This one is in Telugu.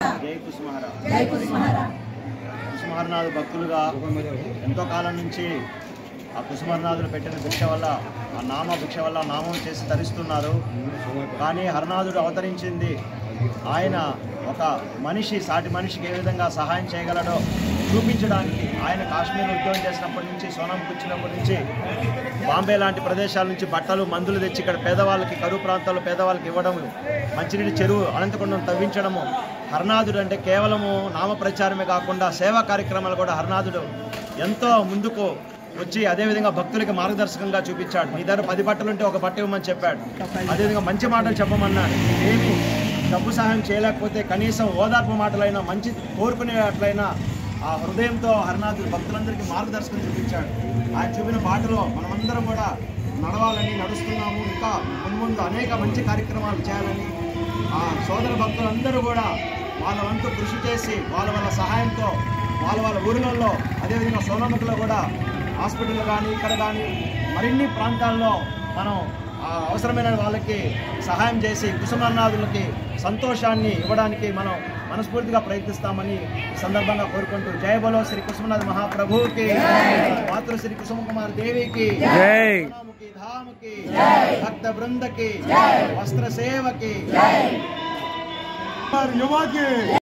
జై కుసుమహర కుసుమహరనాథ్ భక్తులుగా ఎంతో కాలం నుంచి ఆ కుసుమహరనాథులు పెట్టిన భిక్ష వల్ల ఆ నామ భిక్ష వల్ల నామం చేసి తరిస్తున్నారు. కానీ హరనాథుడు అవతరించింది ఆయన ఒక మనిషి సాటి మనిషికి ఏ విధంగా సహాయం చేయగలడో చూపించడానికి. ఆయన కాశ్మీర్ ఉద్యోగం చేసినప్పటి నుంచి, సోనంకి వచ్చినప్పటి నుంచి, బాంబే లాంటి ప్రదేశాల నుంచి బట్టలు మందులు తెచ్చి ఇక్కడ పేదవాళ్ళకి, కరువు ప్రాంతాల్లో పేదవాళ్ళకి ఇవ్వడము, మంచినీటి చెరువు అనంతకుండం తవ్వించడము. హరనాథుడు అంటే కేవలము నామ ప్రచారమే కాకుండా సేవా కార్యక్రమాలు కూడా హరనాథుడు ఎంతో ముందుకు వచ్చి అదేవిధంగా భక్తులకి మార్గదర్శకంగా చూపించాడు. నీ దగ్గర 10 బట్టలు ఉంటే ఒక బట్ట ఇవ్వమని చెప్పాడు. అదేవిధంగా మంచి మాటలు చెప్పమన్నాడు. ఏమి డబ్బు సహాయం చేయలేకపోతే కనీసం ఓదార్పు మాటలైనా, మంచి కోరుకునేట్లయినా ఆ హృదయంతో హరనాథుడు భక్తులందరికీ మార్గదర్శకం చూపించాడు. ఆయన చూపిన బాటలో మనమందరం కూడా నడవాలని, నడుస్తున్నాము. ఇంకా ముందు అనేక మంచి కార్యక్రమాలు చేయాలని ఆ సోదర భక్తులందరూ కూడా వాళ్ళ వంతు కృషి చేసి వాళ్ళ సహాయంతో వాళ్ళ ఊరిలో, అదేవిధంగా సోనముఖిలో కూడా హాస్పిటల్ కానీ, ఇక్కడ కానీ మరిన్ని ప్రాంతాల్లో మనం అవసరమైన వాళ్ళకి సహాయం చేసి కుసుమహరనాథులకి సంతోషాన్ని ఇవ్వడానికి మనం మనస్ఫూర్తిగా ప్రయత్నిస్తామని ఈ సందర్భంగా కోరుకుంటూ జయ బలో శ్రీ కుసుమనాథ మహాప్రభుకి, మాతృ శ్రీ కుసుమ కుమార్ దేవికి, ధాముకి, భక్త బృందకి, వస్త్ర సేవకి, యువకి.